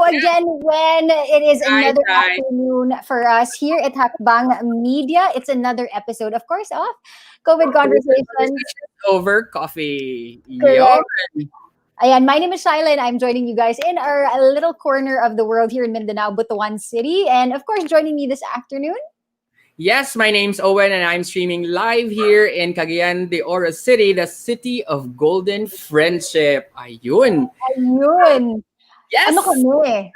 hello again when it is Hi, another hi. afternoon for us here at Hackbang Media. It's another episode, of course, of COVID Conversations. Over coffee. Yo. Correct. Ayan, my name is Shaila and I'm joining you guys in our little corner of the world here in Mindanao, Butuan City. And of course, joining me this afternoon. Yes, my name's Owen and I'm streaming live here in Cagayan de Oro City, the city of golden friendship. Ayun. Ayun. Ano Yes! kami?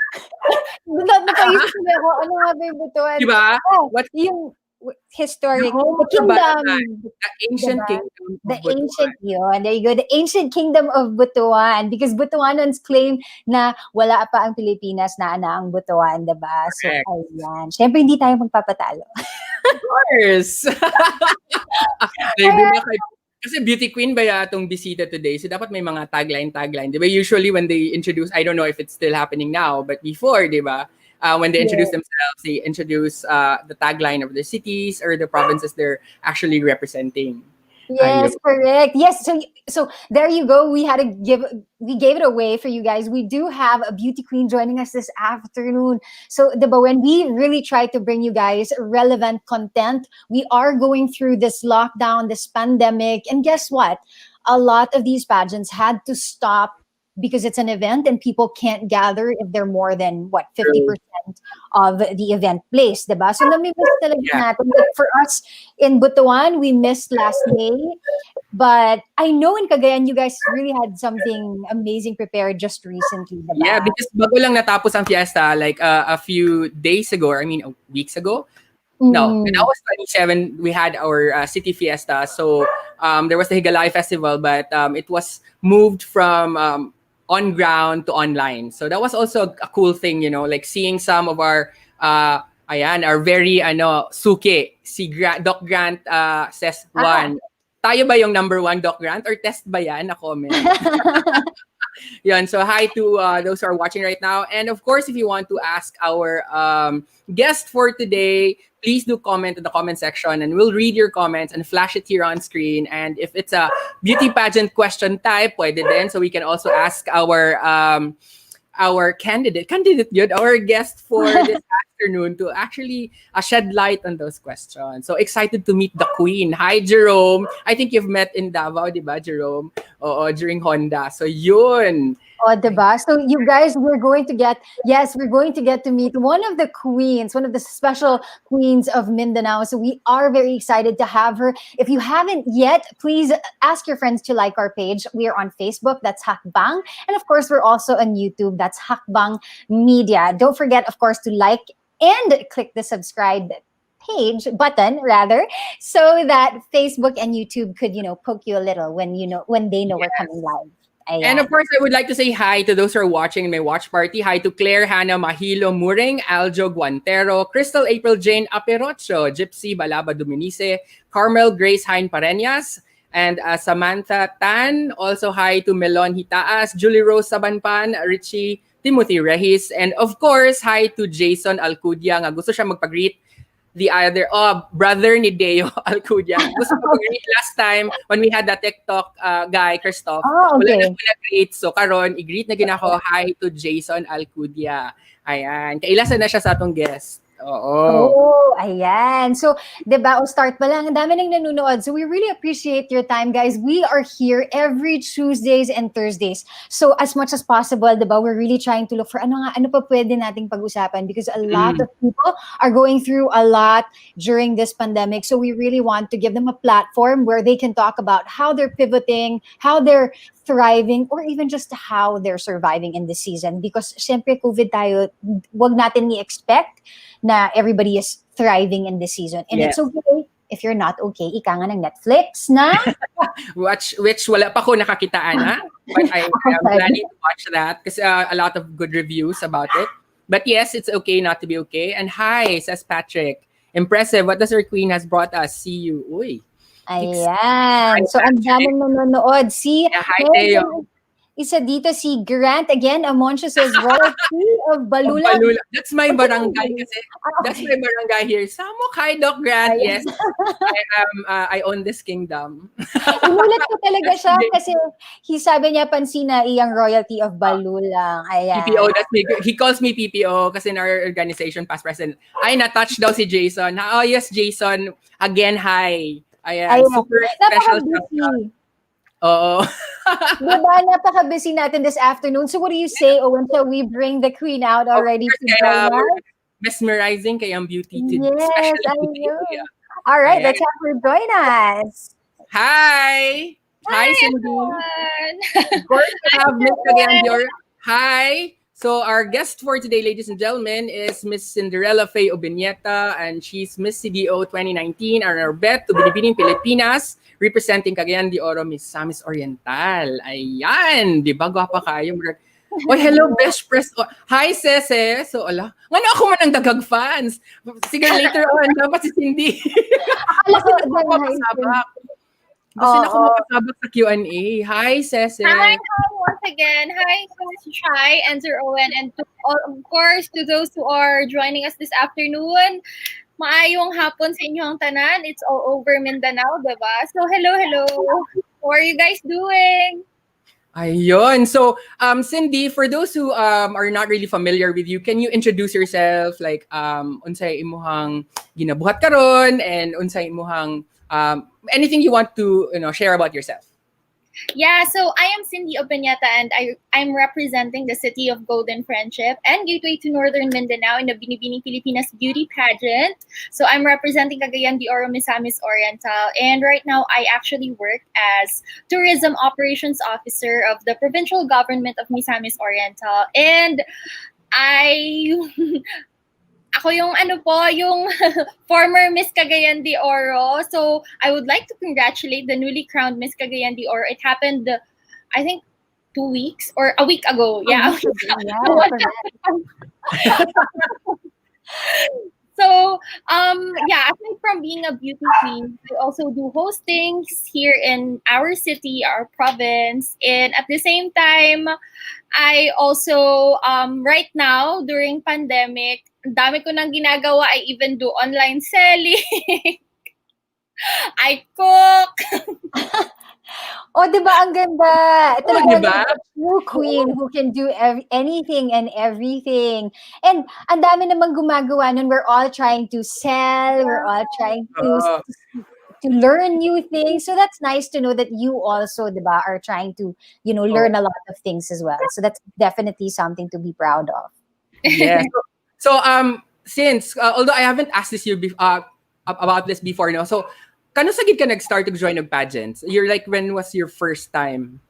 Napaisip ko ako, ano nga ba yung Butuan? Diba? Oh, What yung historic, home the of the kingdom. Balakan, the ancient Diba? kingdom of The Butuan. ancient yun. There you go. The ancient kingdom of Butuan. Because Butuanans claim na wala pa ang Pilipinas na ang Butuan, diba? So, Correct. ayan. Siyempre, hindi tayo magpapatalo. Of course! Kasi beauty queen ba itong bisita today? So dapat may mga tagline. Di ba? Usually when they introduce, I don't know if it's still happening now, but before, di ba? When they introduce themselves, they introduce the tagline of the cities or the provinces they're actually representing. Yes, correct. Yes, so there you go. We gave it away for you guys. We do have a beauty queen joining us this afternoon. So when we really try to bring you guys relevant content, we are going through this lockdown, this pandemic, and guess what? A lot of these pageants had to stop because it's an event and people can't gather if they're more than 50% of the event place, diba? So nami-miss talaga natin. Like for us in Butuan, we missed last May, but I know in Cagayan you guys really had something amazing prepared just recently, diba? Yeah, because bago lang natapos ang fiesta like a few days ago, or I mean weeks ago. No, that was 27. We had our city fiesta. So there was the Higalay Festival, but it was moved from on ground to online. So that was also a cool thing, you know, like seeing some of our our very suki, si Doc Grant says one. Tayo ba yung number one, Doc Grant, or test ba yan? Na comment. Yan. So hi to those who are watching right now. And of course, if you want to ask our guest for today, please do comment in the comment section and we'll read your comments and flash it here on screen. And if it's a beauty pageant question type, pwede din. So we can also ask our candidate yun, our guest for this afternoon to actually shed light on those questions. So excited to meet the queen. Hi, Jerome. I think you've met in Davao, di ba, Jerome? Oo, during Honda. So yun. Oh, diba? So you guys, we're going to get to meet one of the queens, one of the special queens of Mindanao. So we are very excited to have her. If you haven't yet, please ask your friends to like our page. We are on Facebook, that's Hackbang. And of course, we're also on YouTube, that's Hackbang Media. Don't forget, of course, to like and click the subscribe page button rather, so that Facebook and YouTube could, poke you a little when they know we're coming live. Ayan. And of course, I would like to say hi to those who are watching in my watch party. Hi to Claire Hannah Mahilo Muring, Aljo Guantero, Crystal April Jane Aperocho, Gypsy Balaba Dominice, Carmel Grace Hein Pareñas, and Samantha Tan. Also hi to Melon Hitaas, Julie Rose Sabanpan, Richie Timothy Regis, and of course, hi to Jason Alcudia nga gusto siya magpag-greet the other brother ni Deo Alcudia. Gusto ko mag-greet last time when we had that TikTok guy, Christoph. Oh, okay. Wala na ko na-greet. So karon i-greet na ginako. Hi to Jason Alcudia. Ayan. Kailasan na siya sa atong guest. Oh, ayan. So, diba, start pa lang. Ang dami nang nanonood. So, we really appreciate your time, guys. We are here every Tuesdays and Thursdays. So, as much as possible, diba, we're really trying to look for ano pa pwede nating pag-usapan because a lot of people are going through a lot during this pandemic. So, we really want to give them a platform where they can talk about how they're pivoting, how they're thriving, or even just how they're surviving in this season. Because, syempre, COVID tayo, wag natin i-expect na everybody is thriving in this season. And it's okay if you're not okay. Ika nga ng Netflix na which wala pa ko nakakitaan na. But I'm planning to watch that because a lot of good reviews about it. But yes, it's okay not to be okay. And hi, says Patrick. Impressive. What does our queen has brought us? See you. Uy. Ayan. So, ang daming nanonood. See, hi, Teo. isa dito si Grant again. Amoncio says royalty of Balula. Balula. That's my barangay kasi. That's Okay. my barangay here. Samok, hi, Doc Grant. Ayan. Yes, I own this kingdom. Inulit ko talaga siya kasi sabi niya pansin na iyang royalty of Balulang. PPO, Ayan. he calls me PPO kasi in our organization, past president. Ay, na-touch daw si Jason. Oh, yes, Jason. Again, hi. Ayan, Ayan. super special stuff. Napaka-busy. Oo. Diba? Napaka-busy natin this afternoon. So what do you say, Owen? Shall we bring the queen out already to join us? Mesmerizing kaya ang beauty. Yes, Special I beauty. know. All right, Ayan. let's have her join us. Hi! Hi, Cindy. Of course, we have Miss Cagayan de Oro. Hi! So our guest for today, ladies and gentlemen, is Miss Cinderella Faye Obeñita, and she's Miss CDO 2019 and our bet to Binibining PIlipinas, representing Cagayan de Oro, Misamis Oriental. Ayan! Di ba? Gwapa kayo. Oh, hello, best press. Oh, hi, Sese. So, ala. Ngano ako man ang dagag fans. Sige, later on, dapat si Cindy. Akala ko Kasi nakapasabak. Kasi nakapasabak sa Q&A. Hi, Sese. Hi once again. Hi, Miss Chai and Sir Owen, and of course, to those who are joining us this afternoon. Maayong hapon sa inyong tanan. It's all over Mindanao, diba? So, hello. How are you guys doing? Ayun. So, Cindy, for those who are not really familiar with you, can you introduce yourself? Like, unsay imuhang ginabuhat karon and unsay imuhang anything you want to share about yourself? Yeah, so I am Cindy Obeñita, and I'm representing the City of Golden Friendship and Gateway to Northern Mindanao in the Binibining PIlipinas beauty pageant. So I'm representing Cagayan de Oro, Misamis Oriental, and right now I actually work as Tourism Operations Officer of the Provincial Government of Misamis Oriental. And ako yung yung former Miss Cagayan de Oro. So I would like to congratulate the newly crowned Miss Cagayan de Oro. It happened, I think, 2 weeks or a week ago. Yeah. So, aside from being a beauty queen, I also do hostings here in our city, our province. And at the same time, I also, right now, during pandemic, ang dami ko nang ginagawa. I even do online selling. I cook. Diba? Ang ganda. Ito diba? a true queen who can do anything and everything. And ang dami namang gumagawa nun. We're all trying to sell. We're all trying to learn new things. So that's nice to know that you also, diba, are trying to, learn a lot of things as well. So that's definitely something to be proud of. Yes. So, since, although I haven't asked this about this before, no? So, kano sa gid ka nag-start to join ng pageants? You're like, when was your first time?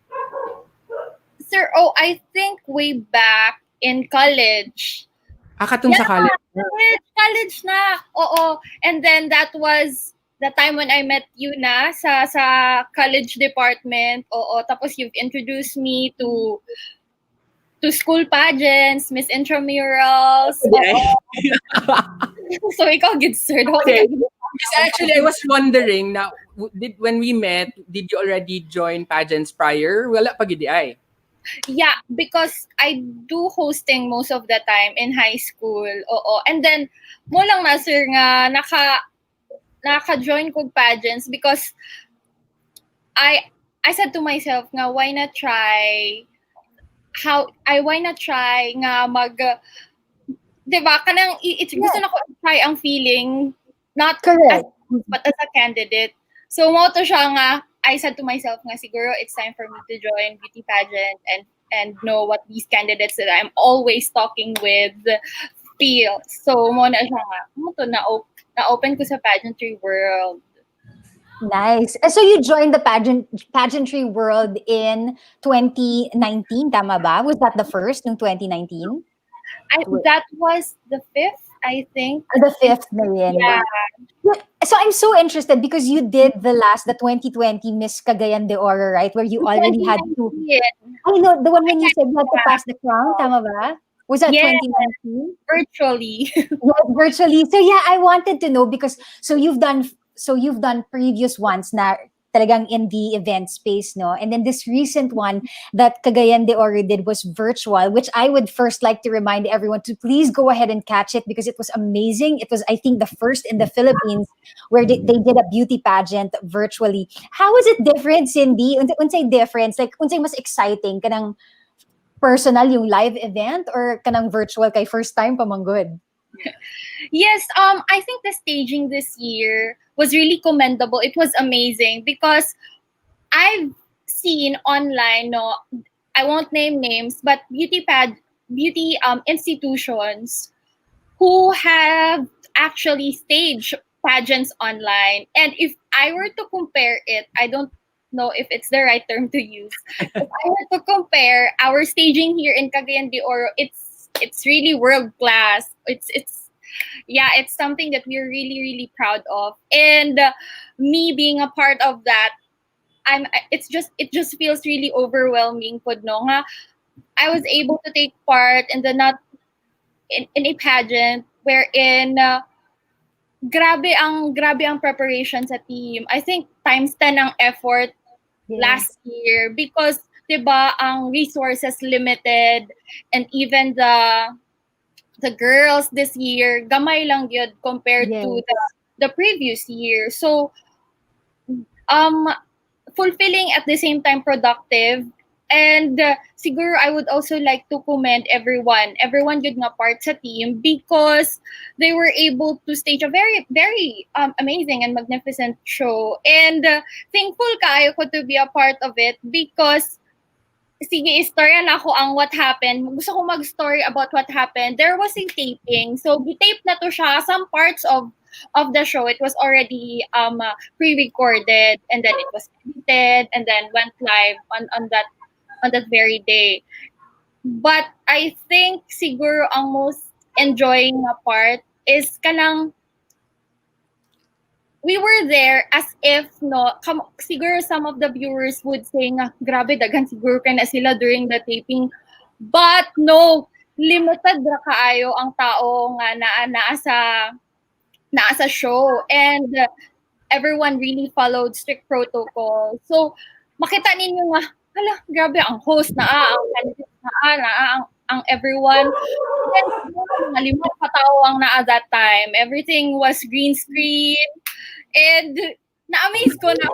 Sir, I think way back in college. Katong sa college? College na. Oo. And then that was the time when I met you na sa college department. Oo. Tapos you've introduced me to school pageants, Miss Intramurals. Okay. So ikaw gid sir. Okay. Because actually, I was wondering now, when we met, did you already join pageants prior? Wala pa gid ay. Yeah, because I do hosting most of the time in high school. Oo. And then mo lang na sir nga naka-join ko pageants because I said to myself nga why not try nga mag diba kanang gusto na ko try ang feeling not correct but as a candidate. So mo to siya nga I said to myself nga siguro it's time for me to join beauty pageant and know what these candidates that I'm always talking with feel. So mo na siya nga mo to na-open ko sa pageantry world. Nice. So you joined the pageantry world in 2019, tama ba? Was that the first in 2019? That was the 5th, I think. The 5th, Marian. Yeah. So I'm so interested because you did the 2020 Miss Cagayan de Oro, right? Where you already had to... I know, the one when you said you had to pass the crown, tama ba? Was that 2019? Virtually. Yes, virtually. So yeah, I wanted to know because you've done previous ones na talagang in the event space, no? And then this recent one that Cagayan de Oro did was virtual, which I would first like to remind everyone to please go ahead and catch it because it was amazing. It was, I think, the first in the Philippines where they did a beauty pageant virtually. How was it different, Cindy? Unsay difference? Like, unsay mas exciting? Kanang personal yung live event or kanang virtual kay first time pa manggod? Yes, I think the staging this year was really commendable. It was amazing because I've seen online, no, I won't name names, but beauty institutions who have actually staged pageants online. And if I were to compare it, I don't know if it's the right term to use. If I were to compare our staging here in Cagayan de Oro, it's really world class. It's something that we're really really proud of. And me being a part of that, it just feels really overwhelming pod no nga I was able to take part in the not in a pageant wherein grabe ang preparation sa team. I think times 10 ang effort last year because 'di ba ang resources limited, and even the girls this year gamay lang gyud compared to the previous year. So fulfilling at the same time productive. And siguro I would also like to commend everyone good nga part sa team because they were able to stage a very very amazing and magnificent show. And thankful kaayo ko to be a part of it because sige, istorya na ako ang what happened. Gusto ko mag-story about what happened. There was a taping. So, tape na to siya. Some parts of the show, it was already pre-recorded, and then it was edited and then went live on that very day. But I think siguro ang most enjoying na part is kanang we were there as if siguro some of the viewers would say nga grabe daghan siguro kay na sila during the taping, but no, limited ra kaayo ang tao nga naa sa show, and everyone really followed strict protocol. So makita ninyo nga hala grabe ang host ang candidate ang everyone. Then mga 5 katao ang naa that time. Everything was green screen. And na-amaze ko na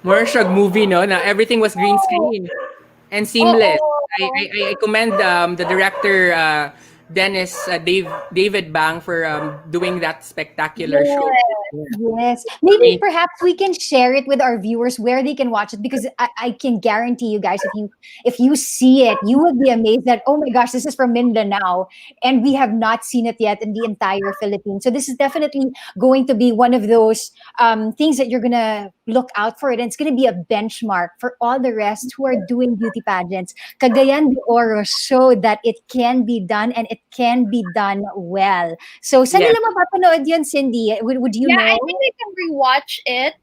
More siya movie, no? Na everything was green screen and seamless. I commend the director Dennis David Bang for doing that spectacular show. Yes. Maybe perhaps we can share it with our viewers where they can watch it, because I can guarantee you guys, if you see it, you will be amazed that, oh my gosh, this is from Mindanao and we have not seen it yet in the entire Philippines. So this is definitely going to be one of those things that you're going to look out for it. And it's going to be a benchmark for all the rest who are doing beauty pageants. Cagayan de Oro showed that it can be done, and it can be done well. So, saan nila mapapanood yun, Cindy? Would you know? I think you can rewatch it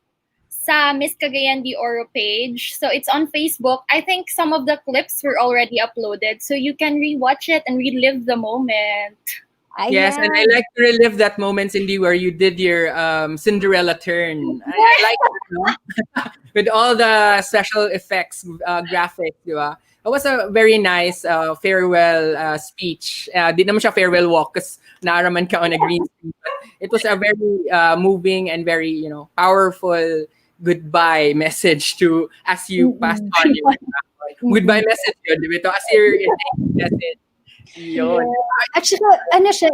sa Miss Cagayan de Oro page. So, it's on Facebook. I think some of the clips were already uploaded. So, you can rewatch it and relive the moment. Yes, and I like to relive that moment, Cindy, where you did your Cinderella turn. I like it, no? With all the special effects, graphics, di ba? It was a very nice farewell speech. Di naman siya farewell walk kasi naaraman ka on a green screen. But it was a very moving and very, powerful goodbye message to as you passed on. Goodbye message yun, di ba? As your message. Yun. Actually,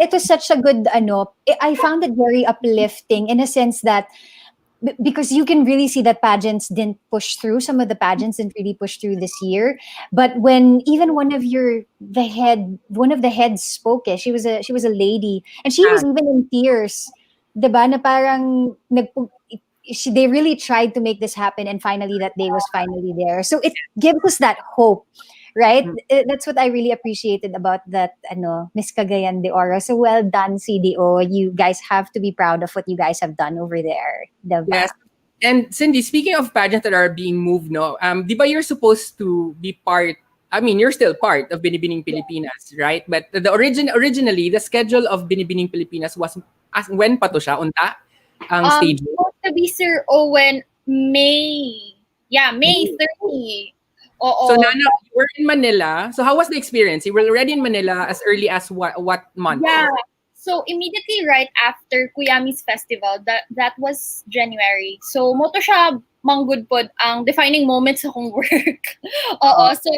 it was such a good, I found it very uplifting in a sense that because you can really see that pageants didn't push through. Some of the pageants didn't really push through this year. But when even one of the heads spoke, she was a lady, and she was even in tears. Diba? Na parang they really tried to make this happen, and finally that day was finally there. So it gives us that hope. Right? That's what I really appreciated about that Miss Cagayan de Oro. So well done, CDO. You guys have to be proud of what you guys have done over there. Diba? Yes. And Cindy, speaking of pageants that are being moved, di ba you're supposed to be part, you're still part of Binibining PIlipinas, right? But originally, the schedule of Binibining PIlipinas was, when pa to siya, unta, ang stage? to be Sir Owen May. Yeah, May 30. Oo. So Nana, you were in Manila. So how was the experience? You were already in Manila as early as what month? Yeah. So immediately right after Kuyami's festival, that was January. So mo to siya manggod pod ang defining moment sa akong work. Oo, so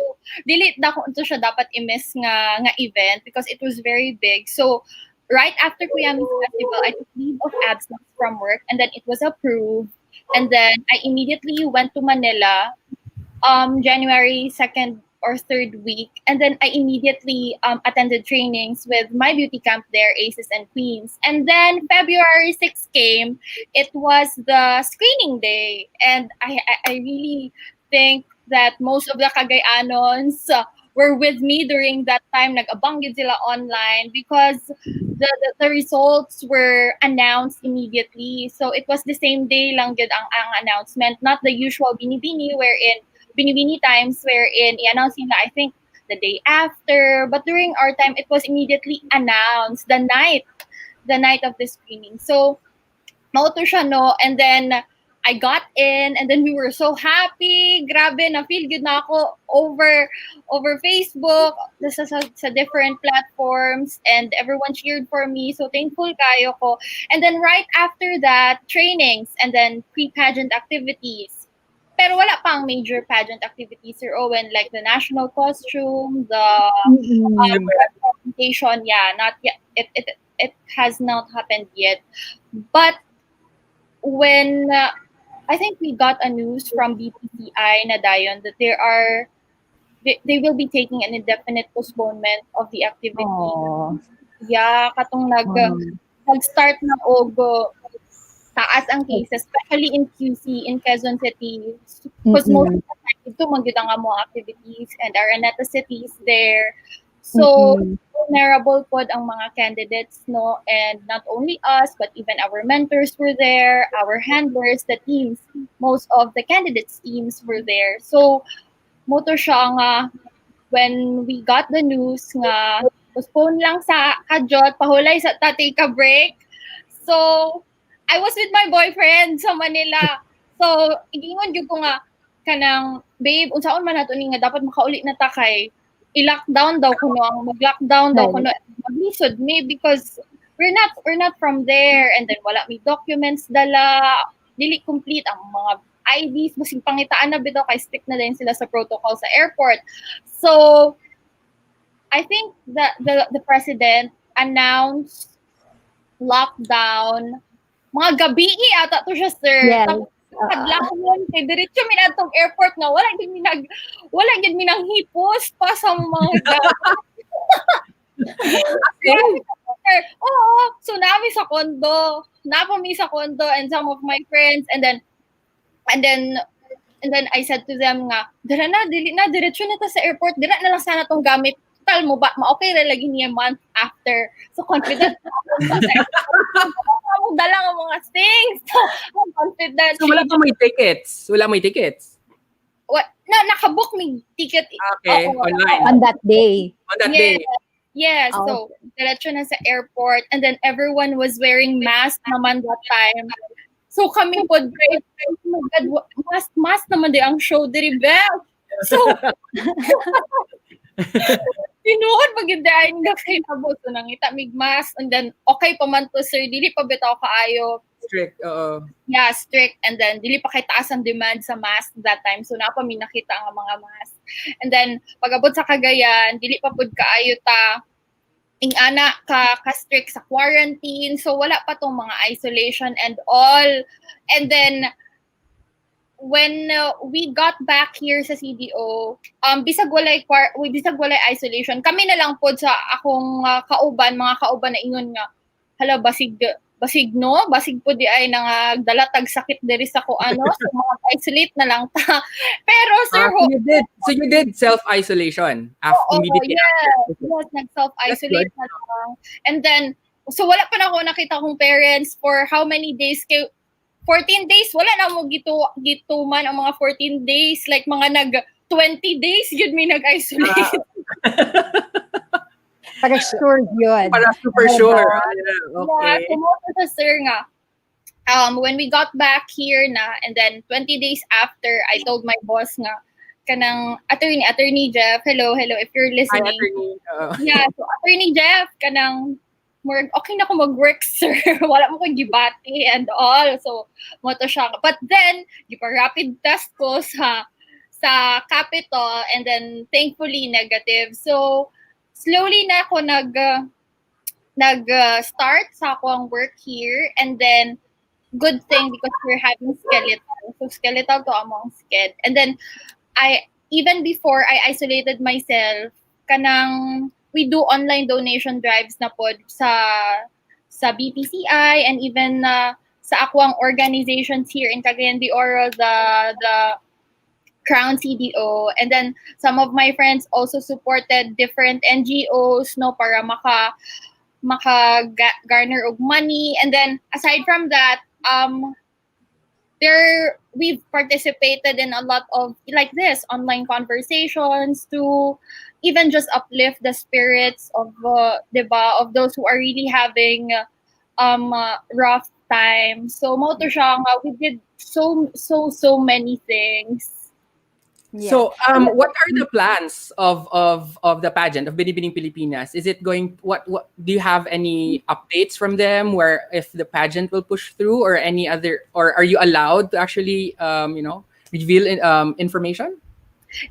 dili na ko to siya dapat i-miss nga event because it was very big. So right after Kuyami's festival, I took leave of absence from work and then it was approved. And then I immediately went to Manila January 2nd or 3rd week. And then I immediately attended trainings with my beauty camp there, Aces and Queens. And then February 6th came. It was the screening day. And I really think that most of the Cagayanons were with me during that time. Nag-abang yun sila online because the results were announced immediately. So it was the same day lang yun ang announcement, not the usual Binibini wherein Binibini times wherein i-announce nila, I think, the day after. But during our time, it was immediately announced the night of the screening. So, mauto siya, no? And then, I got in, and then we were so happy. Grabe, na-feel good na ako over Facebook, sa different platforms, and everyone cheered for me. So, thankful kayo ko. And then, right after that, trainings, and then pre-pageant activities. Pero wala pang major pageant activities, Sir Owen, like the national costume, the presentation. Yeah, not yet. It has not happened yet. But when I think we got a news from BPCI na dayon that they will be taking an indefinite postponement of the activity. Aww. Yeah, katong nag-start na og taas ang cases, especially in QC, in Quezon City. Because most of the time, ito magyud ang among activities and Araneta City is there. So, vulnerable pod ang mga candidates, no? And not only us, but even our mentors were there, our handlers, the teams, most of the candidates' teams were there. So, moto siya nga, when we got the news nga, postpone lang sa kajot, pahulay sa take a break. So, I was with my boyfriend sa Manila. So, igingon gyud ko nga kanang babe, unsaon man nato ni nga dapat makauli na ta kay i-lockdown daw kuno ang mag-lockdown daw kuno maglisod me because we're not from there and then wala mi documents dala, dili complete ang mga IDs, basig pangitaan na bitaw kay strict na din sila sa protocol sa airport. So, I think that the president announced lockdown mga gabi ata to siya, sir. Yes. Tapos kadlawon kay diretso mi natong airport nga wala gid mi nang hipos pa sa mga Oo, so nami sa condo. Napami sa condo and some of my friends and then I said to them nga, dira na dili na diretso na ta sa airport, dira na lang sana tong gamit. Tal mo ba ma-okay ra lagi niya month after. So confident ako dala nga mga things. So, I'm confident. So wala pa may tickets? Wala may tickets? What? No, nakabook may ticket. Okay, online. On that day. On that day. Yeah, so diretso na sa airport and then everyone was wearing masks naman that time. So kami po, oh my God, mask naman di ang show diri bell. So, tinuod magidayon nga kay nabot so nangita mig mask and then okay pa man to sir dili pa bitaw kaayo Strict, yeah, strict and then dili pa kay taas ang demand sa mask that time so napa mi nakita ang mga mask and then pag-abot sa Cagayan dili pa pud kaayo ta ing-ana ka strict sa quarantine so wala pa tong mga isolation and all and then when we got back here sa CDO, bisag walay isolation, kami na lang pod sa akong mga kauban na ingon nga, hala basig po di ay nangdalatag sakit diri sa ko ano, so mga isolate na lang ta. Pero sir, so you did self-isolation immediately after? Yes, nag-self-isolate na lang. And then, so wala pa na ako nakita kong parents for how many days 14 days, wala na mo gituman ang mga 14 days. Like mga 20 days, yun may nag-isolate. Para sure yun. Para super sure. Yeah, Okay. kumoto sa sir nga. when we got back here na, and then 20 days after, I told my boss nga, kanang attorney Jeff, hello, if you're Hi, listening. attorney. Yeah, so attorney Jeff, kanang, okay na ako mag-work, sir. Wala mo ko gibati and all. So, mo to siya. But then, rapid test ko sa Capitol, and then thankfully negative. So, slowly na ako start sa akong work here, and then good thing because we're having skeletal. So skeletal to among sked. And then even before I isolated myself, kanang we do online donation drives na pod sa BPCI, and even sa akwang organizations here in Cagayan de Oro, the Crown CDO, and then some of my friends also supported different NGOs no para garner of money. And then aside from that, we've participated in a lot of like this online conversations to even just uplift the spirits of diba, of those who are really having rough time. So mo to siya nga, we did so many things. Yeah. So, what are the plans of the pageant of Binibining Pilipinas? Is it going? What do you have any updates from them? Where if the pageant will push through, or any other, or are you allowed to actually, reveal information?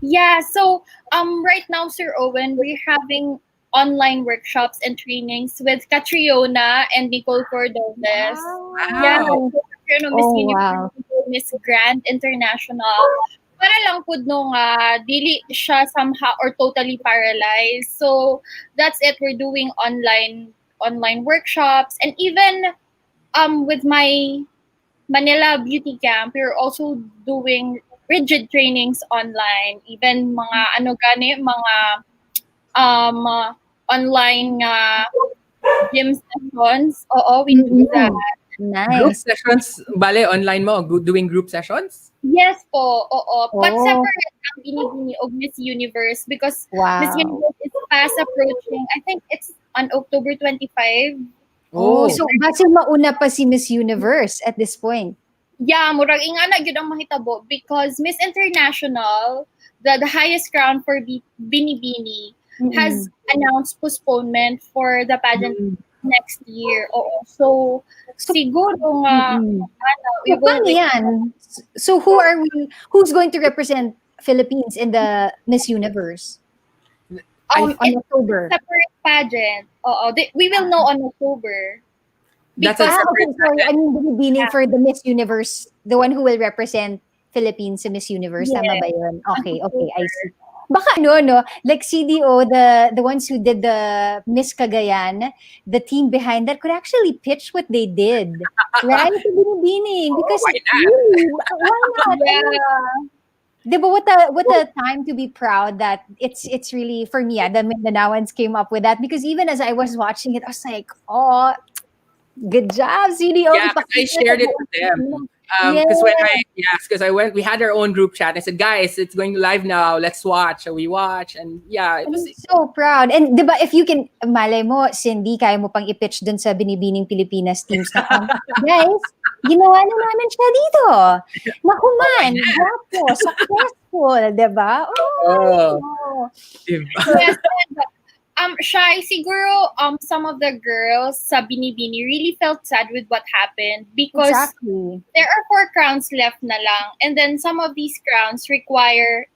Yeah. So right now, Sir Owen, we're having online workshops and trainings with Catriona and Nicole Cordones. Yeah. Wow. So, Miss Oh, Universe, Miss Grand International. Para lang pud no nga dili siya somehow or totally paralyzed. So that's it. We're doing online workshops, and even with my Manila Beauty Camp, we're also doing rigid trainings online. Even mga online gym sessions. Oo, we do that. Group Nice. sessions, bale, online mo, doing group sessions? Yes po, oo. But Oh. separate ang Binibini of Miss Universe because Miss Wow. Universe is fast approaching. I think it's on October 25. Oh, so base mauna pa si Miss Universe at this point. Yeah, murag ingana gyud ang mahitabo because Miss International, the highest crown for Binibini, has announced postponement for the pageant next year. Oo. So siguro nga we So, will paano yan? So who's going to represent Philippines in the Miss Universe on it's October? separate pageant. Oo, we will know on October. That's a Because Okay, separate sorry. I pageant. mean, binibining for the Miss Universe, the one who will represent Philippines sa Miss Universe. Tama ba yun? Okay, I see. Baka no, like CDO, the ones who did the Miss Cagayan, the team behind that could actually pitch what they did, right? Sa binibining, because why not? really, why not? yeah. Diba, what a time to be proud that it's really for me. The Mindanaoans came up with that because even as I was watching it, I was like, oh, good job, CDO. Yeah, 'cause I shared it with them. Because we had our own group chat. I said, guys, it's going live now. Let's watch. So we watch, and yeah, it was. I'm so proud. And diba, if you can, malay mo, Cindy, kaya mo pang i-pitch dun sa Binibining Pilipinas teams na, guys, ginawa na namin siya dito. Naku man, guwapo, successful, diba? Oh. Yes, and, Shy, siguro some of the girls sa Binibini really felt sad with what happened because Exactly. there are 4 crowns left na lang, and then some of these crowns require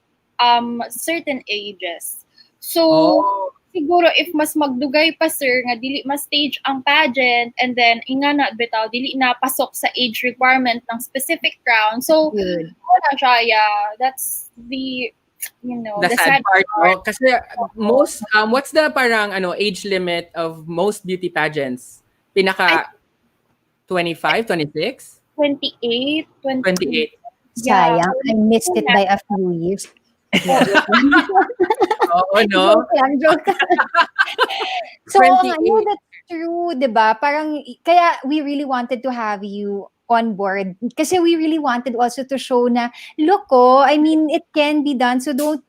certain ages. So siguro if mas magdugay pa sir nga dili mas stage ang pageant, and then inga na bitaw dili na pasok sa age requirement ng specific crown. So wala siya, yeah, that's the the sad part, no? Kasi most what's the parang age limit of most beauty pageants? Pinaka 25, 26? 28. 28. Sayang, I missed it by a few years. Oo, no? Joke. So, that's true, diba? Parang, kaya we really wanted to have you on board. Kasi we really wanted also to show na, look, I mean, it can be done. So don't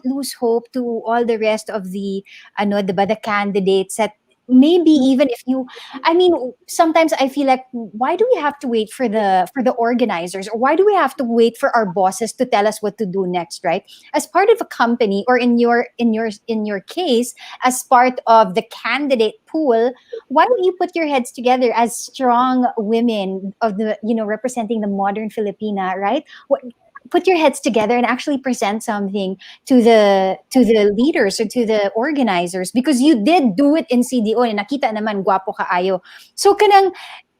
lose hope to all the rest of the, diba, the candidates that maybe even if you, I mean, sometimes I feel like, why do we have to wait for the organizers, or why do we have to wait for our bosses to tell us what to do next, right? As part of a company, or in your case, as part of the candidate pool, why don't you put your heads together as strong women of the, representing the modern Filipina, right? Put your heads together and actually present something to the leaders or to the organizers, because you did do it in CDO and nakita naman guwapo kaayo. So kanang,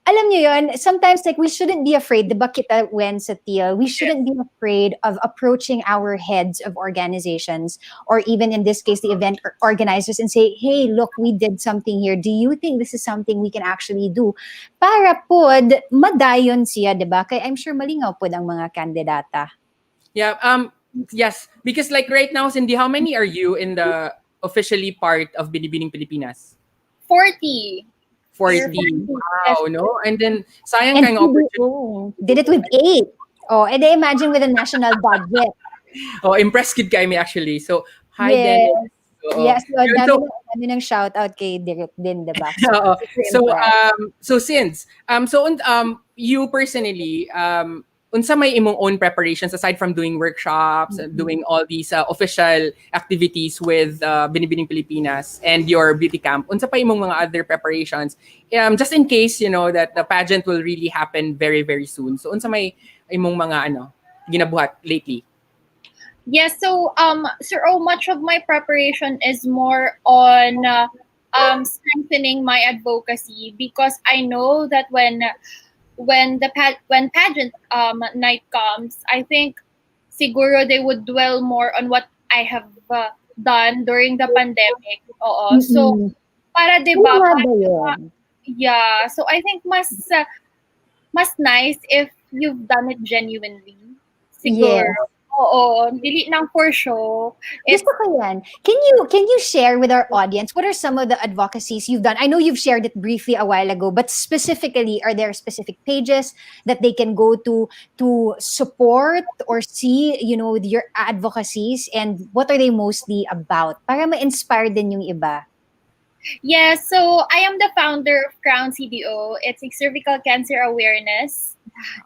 alam niyo yon, sometimes like we shouldn't be afraid, the kita when sa TL, we shouldn't be afraid of approaching our heads of organizations, or even in this case the event organizers, and say, hey, look, we did something here, do you think this is something we can actually do, para pod madayon siya, diba? Kaya I'm sure malingaw pod ang mga kandidata. Yeah. Yes. Because like right now, Cindy, how many are you in the officially part of Binibining Pilipinas? 40. 40. Wow, no? And then, sayang And kang opportunity. CDO did it with 8. Oh, and then imagine with a national budget. Oh, impressed kid kami actually. So, hi, Yes. Dennis. Oo. Yes, so Yun, so, dami ng shout out kay Direk din, diba? oo. Super So, impressed. you personally, unsa may imong own preparations aside from doing workshops, doing all these official activities with Binibining Pilipinas and your beauty camp, unsa pa imong mga other preparations, just in case, that the pageant will really happen very, very soon. So, unsa may imong mga ginabuhat lately? Yes, so Sir O, much of my preparation is more on strengthening my advocacy, because I know that when pageant night comes, I think siguro they would dwell more on what I have done during the pandemic. Oo. So para 'di ba? Tama ba yun? Yeah, so I think mas nice if you've done it genuinely. Siguro. Yes. Oo, dili nang for show. It's Gusto ko yan. Can you share with our audience what are some of the advocacies you've done? I know you've shared it briefly a while ago, but specifically, are there specific pages that they can go to support or see, your advocacies, and what are they mostly about? Para ma-inspire din yung iba. yeah, so I am the founder of Crown CDO. It's a cervical cancer awareness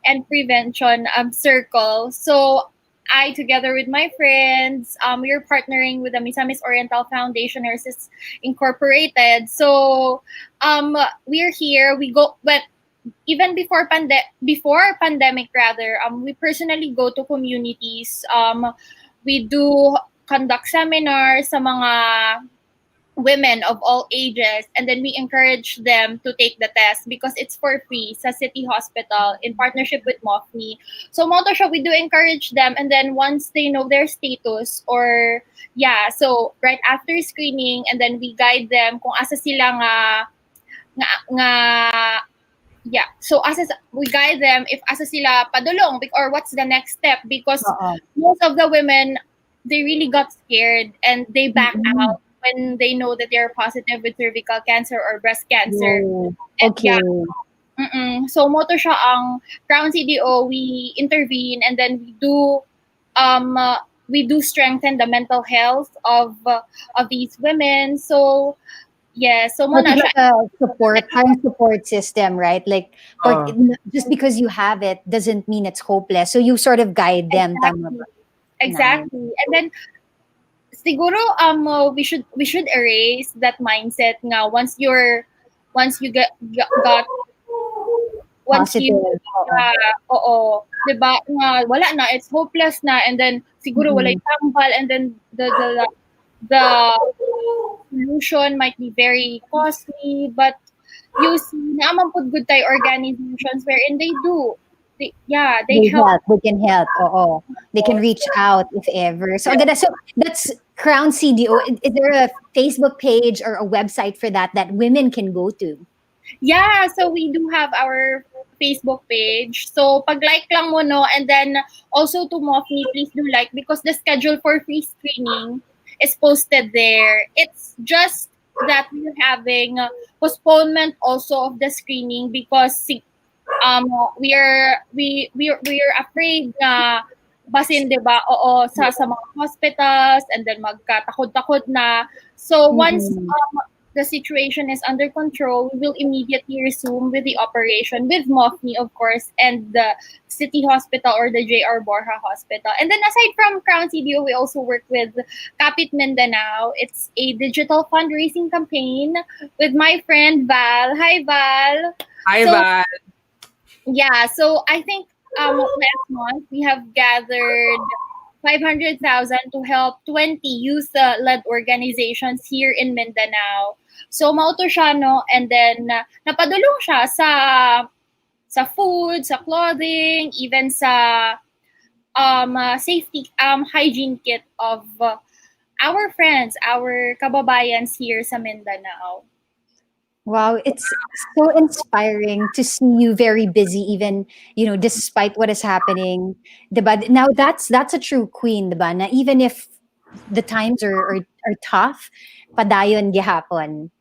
and prevention circle. So I, together with my friends, we're partnering with the Misamis Oriental Foundation Nurses Incorporated. So we're here. We go, but even before pandemic rather, we personally go to communities. We do conduct seminars sa mga women of all ages, and then we encourage them to take the test because it's for free sa City Hospital in partnership with MOFNI. So moto siya, we do encourage them, and then once they know their status, or so right after screening, and then we guide them kung asa sila so we guide them if asa sila padulong, or what's the next step, because most of the women, they really got scared and they back out when they know that they're positive with cervical cancer or breast cancer. Okay. So moto siya ang Crown CDO, we intervene, and then we do strengthen the mental health of these women. So so mo na siya. Support system, right? Like, just because you have it doesn't mean it's hopeless. So you sort of guide them. Exactly. And then siguro we should erase that mindset nga once you diba nga wala na, it's hopeless na, and then siguro walay tambal, and then the solution might be very costly, but you see naman pud good tay organizations wherein they help. They can help. They can reach out if ever. So that's Crown CDO. Is there a Facebook page or a website for that women can go to? Yeah, so we do have our Facebook page. So pag-like lang mo, no, and then also to MOFNI, please do like, because the schedule for free screening is posted there. It's just that we're having postponement also of the screening because we are afraid na basin, diba? Sa mga hospitals, and then magkatakot-takot na. So once the situation is under control, we will immediately resume with the operation with MOFNI, of course, and the City Hospital or the J.R. Borja Hospital. And then aside from Crown CDO, we also work with Kapit Mindanao. It's a digital fundraising campaign with my friend Val. Hi, Val. Hi, So, Val. yeah, so I think last month we have gathered 500,000 to help 20 youth-led organizations here in Mindanao. So mauto siya, no? And then napadulong siya sa food, sa clothing, even sa safety hygiene kit of our friends, our kababayans here sa Mindanao. Wow, it's so inspiring to see you very busy, even despite what is happening. Diba? Now that's a true queen, diba? Na even if the times are tough, padayon gihapon.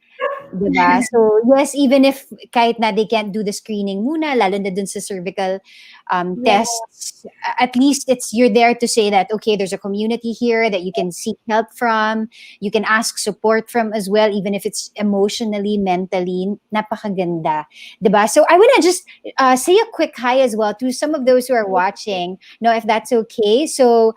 Diba? So yes, even if kahit na they can't do the screening muna, lalo na dun sa cervical Yeah. tests, at least you're there to say that, okay, there's a community here that you can seek help from, you can ask support from as well, even if it's emotionally, mentally, napakaganda. Diba? So I want to just say a quick hi as well to some of those who are watching, if that's okay. So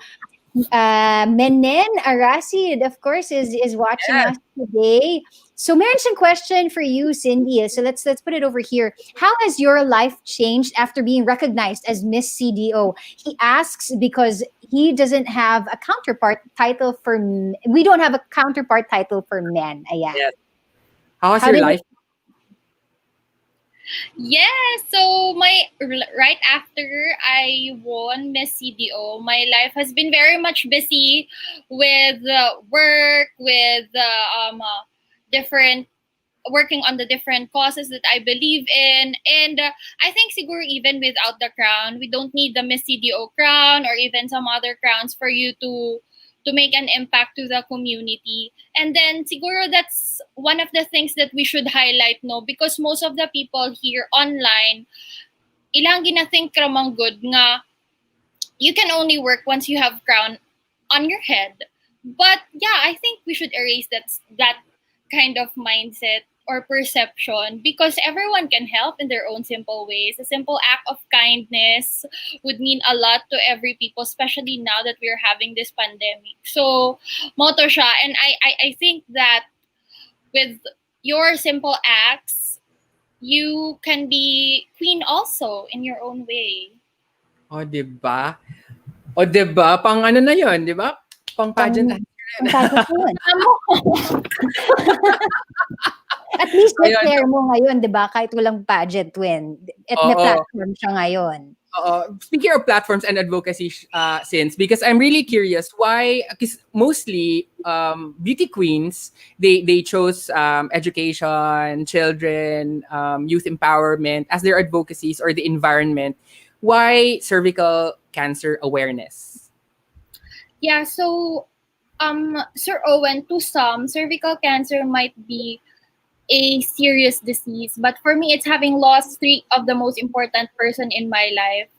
Menen Arasid, of course, is watching us today. So meron siyang question for you, Cindy. So let's put it over here. How has your life changed after being recognized as Miss CDO? He asks because he doesn't have a counterpart title for. We don't have a counterpart title for men. Ayan. Yes. How has How your did life? Yeah, so right after I won Miss CDO, my life has been very much busy with work, with different working on the different causes that I believe in, and I think siguro even without the crown, we don't need the Miss CDO crown or even some other crowns for you to make an impact to the community. And then siguro that's one of the things that we should highlight, no, because most of the people here online ilang ginathink ramang good nga you can only work once you have crown on your head. But yeah, I think we should erase that kind of mindset or perception because everyone can help in their own simple ways. A simple act of kindness would mean a lot to every people, especially now that we're having this pandemic. So, moto siya. And I think that with your simple acts, you can be queen also in your own way. O, diba? O, diba? Pang ano na yun, diba? Pang pageant. Ang pageant yun. At least declare mo ngayon, di ba? Kahit walang pageant win. At may platform siya ngayon. Speaking of platforms and advocacy since, because I'm really curious why, because mostly beauty queens, they chose education, children, youth empowerment as their advocacies or the environment. Why cervical cancer awareness? Yeah, so Sir Owen, to some, cervical cancer might be a serious disease, but for me, it's having lost three of the most important person in my life,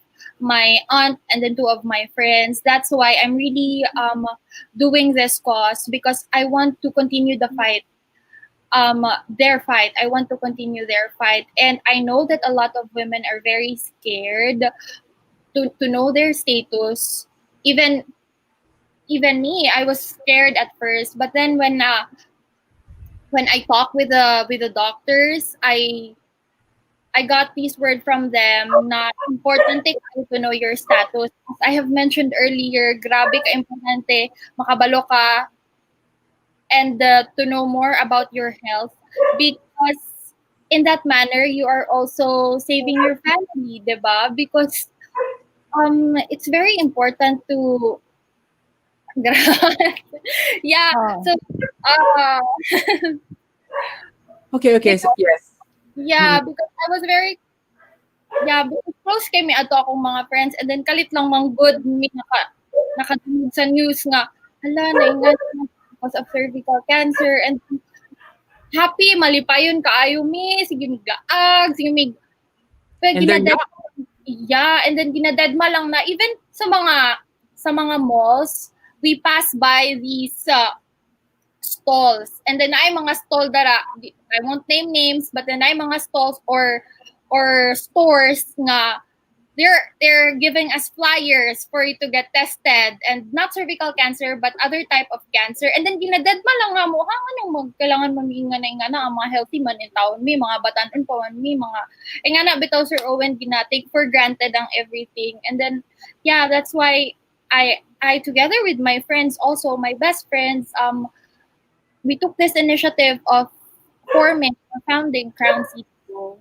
my aunt and then two of my friends. That's why I'm really doing this cause because I want to continue the fight, their fight. I want to continue their fight, and I know that a lot of women are very scared to know their status. Even me, I was scared at first, but then when I talk with the doctors, I got this word from them na importante to know your status. As I have mentioned earlier, grabe ka importante, makabalo ka, and to know more about your health because in that manner you are also saving your family, diba? Because it's very important to yeah. So Okay. So, yes. yeah, because I was very because close kami ato akong mga friends and then kalit lang mang good mi nakadungog sa news nga hala naingat because of cervical cancer and happy malipayon kaayo mi sige mig gaag sige mig pero ginadad and then ginadadma lang na even sa mga malls we pass by these stalls. And then ay mga stall dara, I won't name names, but then ay mga stalls or stores nga they're giving us flyers for you to get tested, and not cervical cancer but other type of cancer. And then ginadedma lang nga mo anong kailangan maminga na ang mga healthy man in taon mi mga batanon pa man mi mga nga na bitaw Sir Owen ginatake for granted ang everything. And then yeah, that's why I together with my friends, also my best friends, we took this initiative of forming or founding Crown CPO.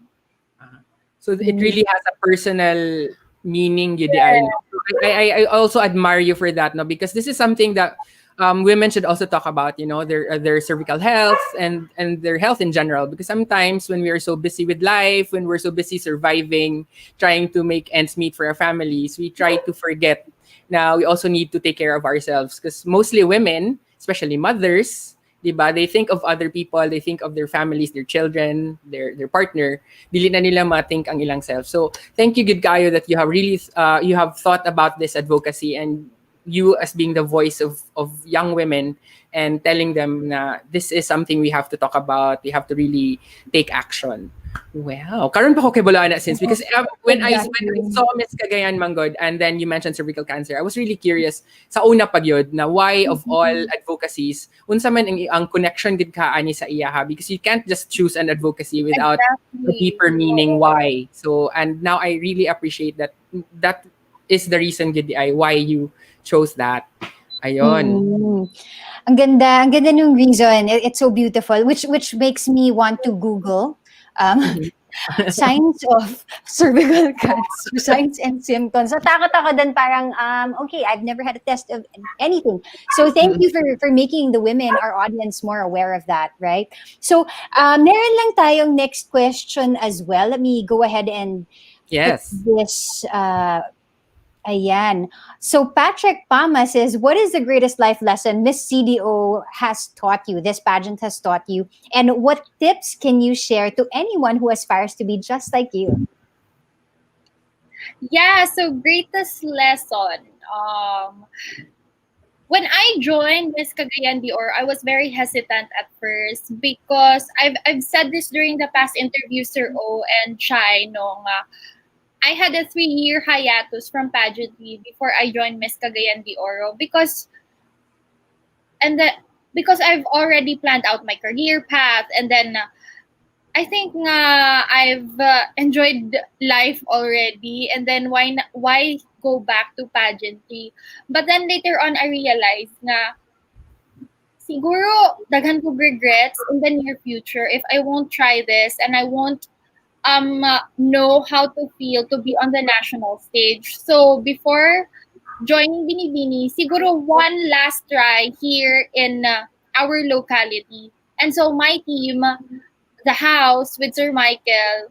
So it really has a personal meaning, yun. I also admire you for that, no? Because this is something that women should also talk about, their cervical health and their health in general. Because sometimes when we are so busy with life, when we're so busy surviving, trying to make ends meet for our families, we try to forget. Now we also need to take care of ourselves, because mostly women, especially mothers, diba? They think of other people, they think of their families, their children, their partner. Dili na nila ma-think ang ilang self. So thank you, good kayo, that you have really you have thought about this advocacy, and you as being the voice of young women and telling them na this is something we have to talk about, we have to really take action. Wow. Karon pa ko kay Bolana since, because when I saw Miss Cagayan Manggod and then you mentioned cervical cancer, I was really curious sa una pag yun na why of all advocacies unsa man ang connection gid ka ani sa iya, because you can't just choose an advocacy without the deeper meaning why. So, and now I really appreciate that is the reason gid why you chose that. Ayon. Ang ganda nung reason. It's so beautiful, which makes me want to Google signs of cervical cancer, signs and symptoms. So takot ako din parang, okay, I've never had a test of anything. So thank you for making the women, our audience, more aware of that, right? So meron lang tayong next question as well. Let me go ahead and put this. Ayan. So Patrick Pama says, what is the greatest life lesson Miss CDO has taught you, this pageant has taught you? And what tips can you share to anyone who aspires to be just like you? Yeah, so greatest lesson. When I joined Miss Cagayan de Oro, I was very hesitant at first because I've said this during the past interviews, Sir O and Chai, I had a 3-year hiatus from pageantry before I joined Miss Cagayan de Oro because I've already planned out my career path, and then I think I've enjoyed life already, and then why go back to pageantry? But then later on I realized na siguro daghan ko regrets in the near future if I won't try this and I won't know how to feel to be on the national stage. So before joining Binibining, siguro one last try here in our locality. And so my team, the house with Sir Michael,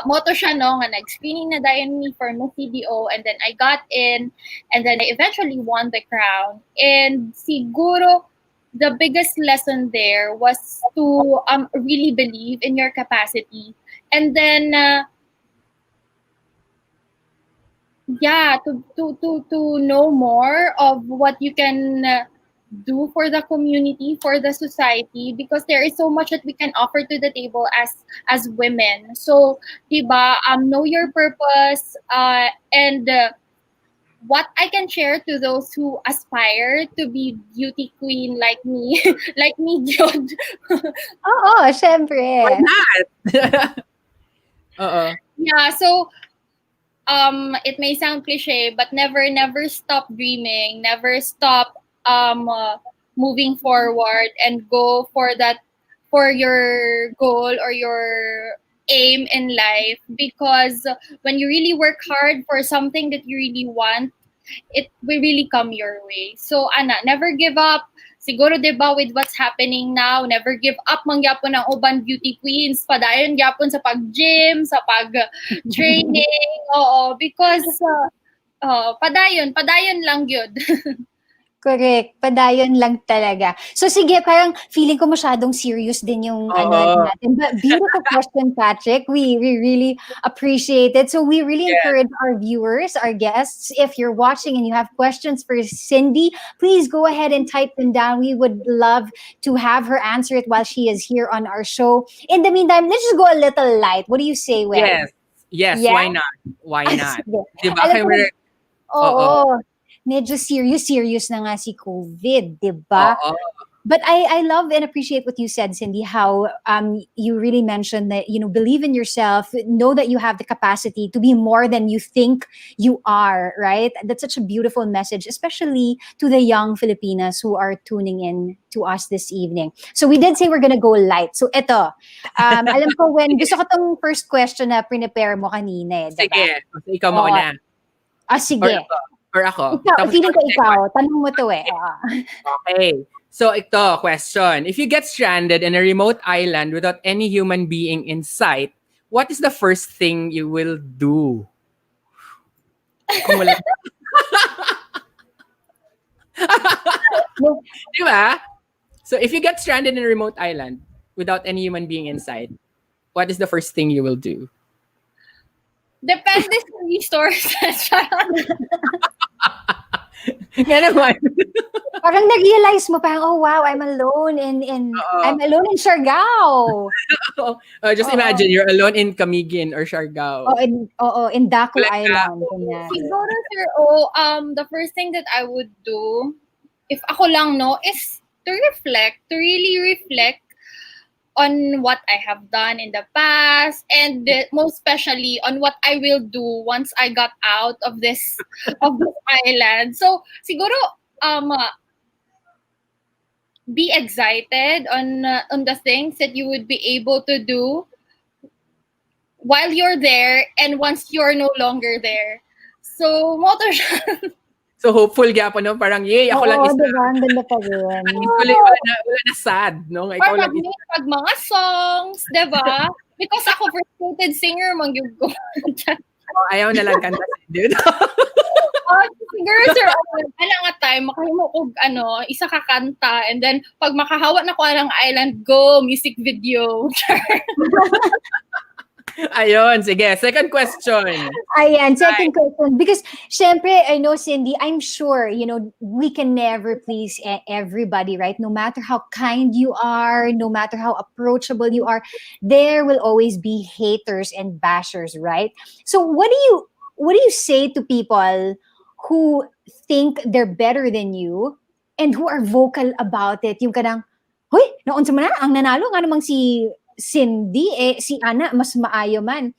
moto siya nga nag-screening na dayon me for Miss CDO, and then I got in, and then I eventually won the crown. And siguro the biggest lesson there was to really believe in your capacity, and then to know more of what you can do for the community, for the society, because there is so much that we can offer to the table as women. So diba, know your purpose, and what I can share to those who aspire to be beauty queen like me, like me, Jod. Oo, syempre. Why not? Yeah, so it may sound cliche, but never stop dreaming, never stop moving forward, and go for your goal or your aim in life, because when you really work hard for something that you really want, it will really come your way. So never give up. Siguro diba, with what's happening now, never give up mangyapon ang uban beauty queens, padayon gyapon sa pag-gym, sa pag-training. Oo, because padayon lang yun. Correct. Padayon lang talaga. So sige, parang feeling ko masyadong serious din yung Oo. natin. But beautiful question, Patrick. We really appreciate it. So we really Yes. encourage our viewers, our guests, if you're watching and you have questions for Cindy, please go ahead and type them down. We would love to have her answer it while she is here on our show. In the meantime, let's just go a little light. What do you say, Wen? Yes. Yes, Yeah? why not? Why not? Sige. Diba? Alam ko, Oo. medyo serious na nga si COVID, 'di ba? Oo. But I love and appreciate what you said, Cindy, how you really mentioned that, believe in yourself, know that you have the capacity to be more than you think you are, right? That's such a beautiful message, especially to the young Filipinas who are tuning in to us this evening. So we did say we're gonna go light. So eto, alam ko when, gusto ko tong first question na prepare mo kanina, diba? Sige. Ikaw Oo. mauna. Sige. Or ako. Ikaw, feeling ko ikaw. Tanong mo to eh. Okay. So ito, question. If you get stranded in a remote island without any human being in sight, what is the first thing you will do? Kung wala... Diba? So if you get stranded in a remote island without any human being in sight, what is the first thing you will do? Depende sa resources. Nga naman. Parang nag-realize mo, parang, oh wow, I'm alone in Siargao. Just imagine, you're alone in Camiguin or Siargao. In Daco Wala ka. Island. Kunyari. Siguro, sir, the first thing that I would do, if ako lang, no, is to really reflect on what I have done in the past, and most especially on what I will do once I got out of this island. So siguro be excited on the things that you would be able to do while you're there and once you're no longer there. So So hopeful gyapon, no? Parang, yay, ako lang isa. Diba? Ang ganda pa rin. Wala na sad, no? Ikaw or lang isa. pag mga songs, diba? Because ako frustrated singer, mangyug ko. Ayaw na lang kanta, dude. Siguro, sir, wala nga time, makahimo kog isa ka kanta, and then pag makahawa na ko ng island, go, music video. Ayun, sige. Second question. Ayan, second question. Because, syempre, I know, Cindy, I'm sure, we can never please everybody, right? No matter how kind you are, no matter how approachable you are, there will always be haters and bashers, right? So, what do you say to people who think they're better than you and who are vocal about it? Yung kanang, hoy, naunsa man na, ang nanalo nga namang si Cindy, si Ana, mas maayo man.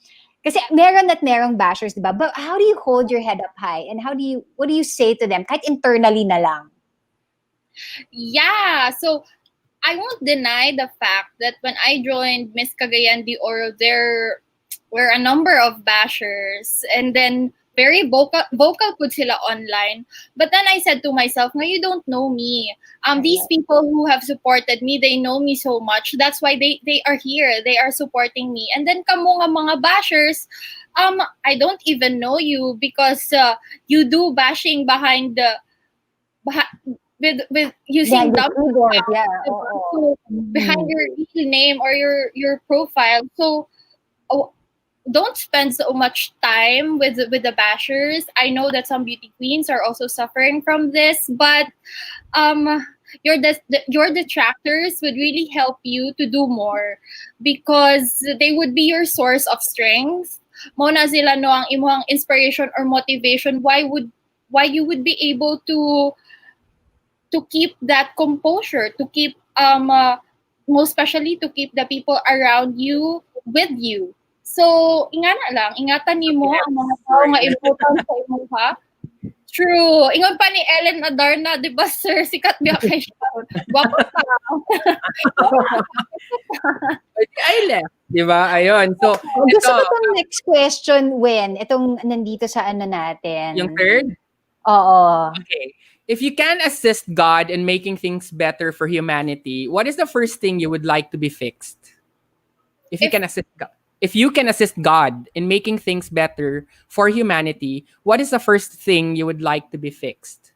Kasi meron at merong bashers, diba? But how do you hold your head up high? And what do you say to them? Kahit internally na lang. Yeah, so I won't deny the fact that when I joined Miss Cagayan de Oro, there were a number of bashers, and then very vocal po sila online. But then I said to myself, no, you don't know me. These people who have supported me, they know me so much. That's why they are here. They are supporting me. And then kamo nga mga bashers, I don't even know you because you do bashing behind the with using keyboard, behind your real name or your profile. So don't spend so much time with the bashers. I know that some beauty queens are also suffering from this, but your detractors would really help you to do more because they would be your source of strength. Mona sila no ang imuhang inspiration or motivation why you would be able to keep that composure, to keep most especially to keep the people around you with you. So, ingatan nimo ang mga tao nga important sa imo, ha? True. Ingon pa ni Ellen Adarna, di ba, sir? Sikat biya kay siya. Guwapo pa. I left. Di ba? Ayun. So, gusto ko itong next question, Wen. Itong nandito sa natin. Yung third? Oo. Okay. If you can assist God in making things better for humanity, what is the first thing you would like to be fixed? If you can assist God in making things better for humanity, what is the first thing you would like to be fixed?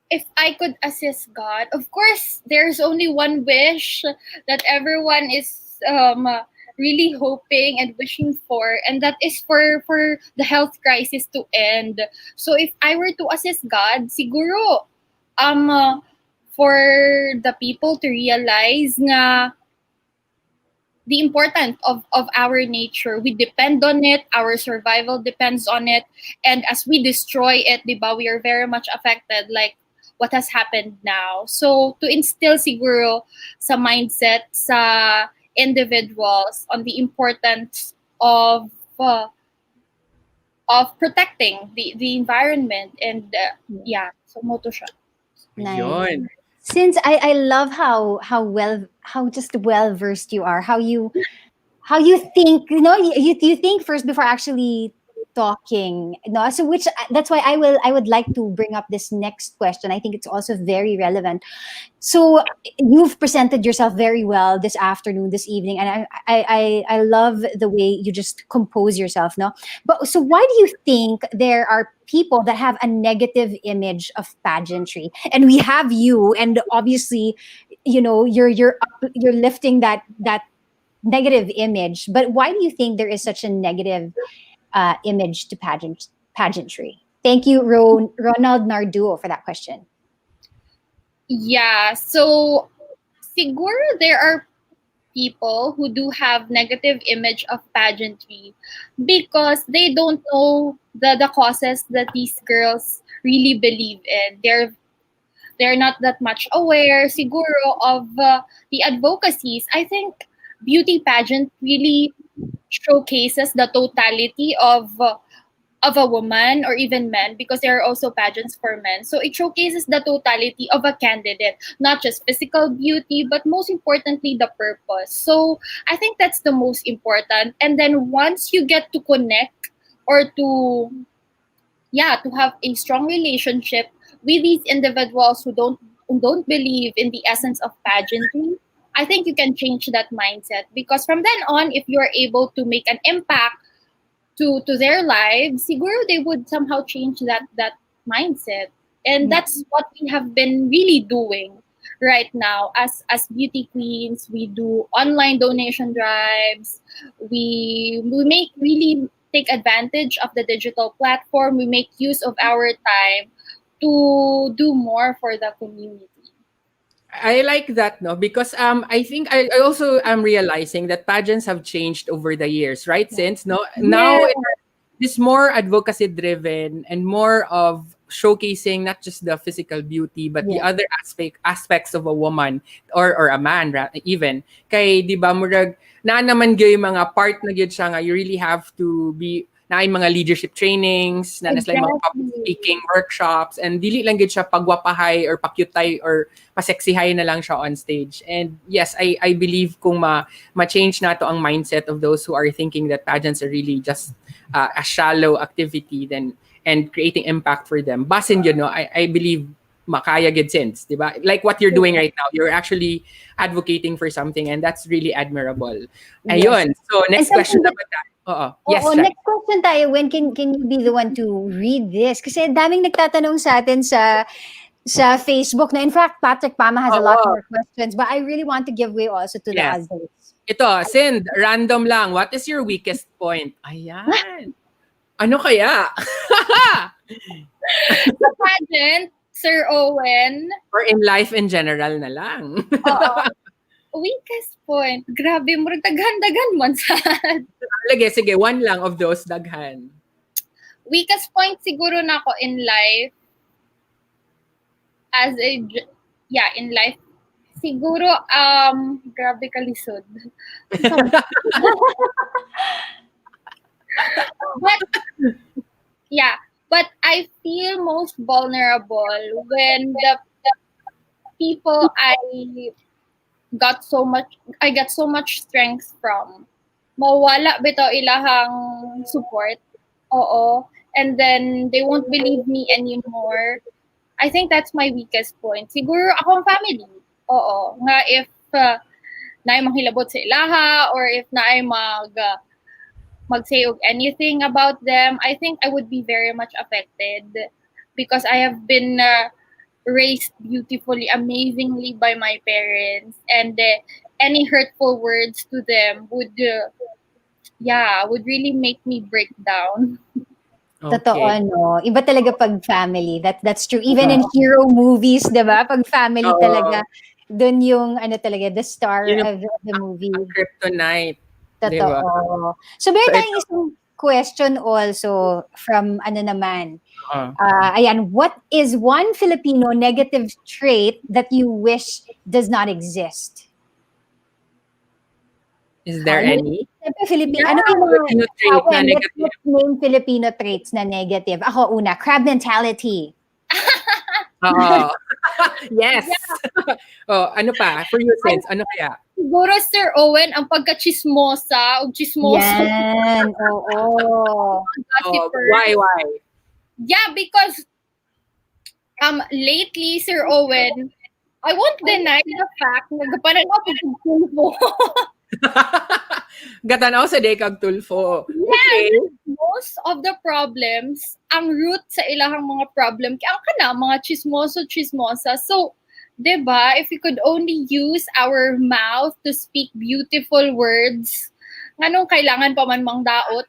if I could assist God, of course, there's only one wish that everyone is really hoping and wishing for, and that is for the health crisis to end. So if I were to assist God, siguro for the people to realize nga the importance of our nature. We depend on it. Our survival depends on it. And as we destroy it, diba, we are very much affected, like what has happened now. So to instill siguro sa mindset sa individuals on the importance uh, of protecting the environment and yeah, so moto siya. Nice. Yun. Since I love how just well versed you are, how you think, you think first before actually talking, no, so which that's why I would like to bring up this next question. I think it's also very relevant. So you've presented yourself very well this afternoon, this evening, and I love the way you just compose yourself, no? But so why do you think there are people that have a negative image of pageantry? And we have you, and obviously, you're lifting that negative image. But why do you think there is such a negative image to pageantry? Thank you, Ronald Narduo, for that question. Yeah, so siguro there are people who do have negative image of pageantry because they don't know the causes that these girls really believe in. They're not that much aware siguro of the advocacies. I think beauty pageant really showcases the totality of a woman or even men, because there are also pageants for men. So it showcases the totality of a candidate, not just physical beauty, but most importantly, the purpose. So I think that's the most important. And then once you get to connect or to have a strong relationship with these individuals who don't believe in the essence of pageantry, I think you can change that mindset, because from then on, if you're able to make an impact to their lives, siguro they would somehow change that mindset. And that's what we have been really doing right now as beauty queens. We do online donation drives. We make really take advantage of the digital platform. We make use of our time to do more for the community. I like that, no, because I think I also am realizing that pageants have changed over the years, right? Since now Yeah. it's more advocacy driven and more of showcasing not just the physical beauty but the Yeah. other aspects of a woman or a man even. Kay di ba murag na naman gyud mga part na gyud siya nga you really have to be na ay mga leadership trainings, na nasa mga public Exactly. speaking workshops, and dili lang gyud siya pagwapahay or pakyutay or paseksihay na lang siya on stage. And yes, I believe kung ma-change na to ang mindset of those who are thinking that pageants are really just a shallow activity then and creating impact for them. Basin yun, no? I believe makaya gid sense, di ba? Like what you're doing right now, you're actually advocating for something, and that's really admirable. Ayun. So next question something naman tayo. Oo. Oo, Yes, Shai. next question tayo. When can you be the one to read this? Kasi daming nagtatanong sa atin sa Facebook na, in fact, Patrick Pama has a lot Oo. more questions, but I really want to give way also to the Yes. others. Ito, Sind, random lang. What is your weakest point? Ayan. Ano kaya? Sa pageant, Sir Owen, Or in life in general na lang. weakest point. Grabe, murag daghan-daghan man sad. Lagi, sige, one lang of those daghan. Weakest point siguro na ako in life in life. Siguro, grabe kalisod. But, but I feel most vulnerable when the people I got so much strength from, mawala bitaw ilahang support. Oo. And then they won't believe me anymore. I think that's my weakest point. Siguro akong family. Oo. Nga if naay manghilabot sa ilaha, or if naay mag-say og anything about them, I think I would be very much affected, because I have been raised beautifully, amazingly by my parents, and any hurtful words to them would really make me break down. Totoo, Okay. no? Iba talaga pag family. That's true. Even in hero movies, 'di ba? Pag family Oo. talaga, dun yung ano talaga, the star Yun of the ang movie. kryptonite. Di ba? Totoo. So, meron So, tayong ito. isang question also from ano naman. Uh, Ayan, what is one Filipino negative trait that you wish does not exist? is there Ano, any? siyempre Filipino, ano Yeah, yung mga, Filipino trait na let's negative? name Filipino traits na negative. Ako una, crab mentality. Oo. Yes. yeah. Oh, ano pa? For you, Ay, Sins, ano kaya? siguro Sir Owen, ang pagka-chismosa o chismoso Yan, oo. Oh, gossiper. why? Yeah, because lately, Sir Owen, I won't deny the fact na gapananaw ko sa tulpo. Gatanaw sa dekag tulfo. Yes, Okay. most of the problems, ang root sa ilahang mga problem, kaya ang kana, mga chismosa. So, 'di ba, if we could only use our mouth to speak beautiful words, nganong kailangan pa man mangdaot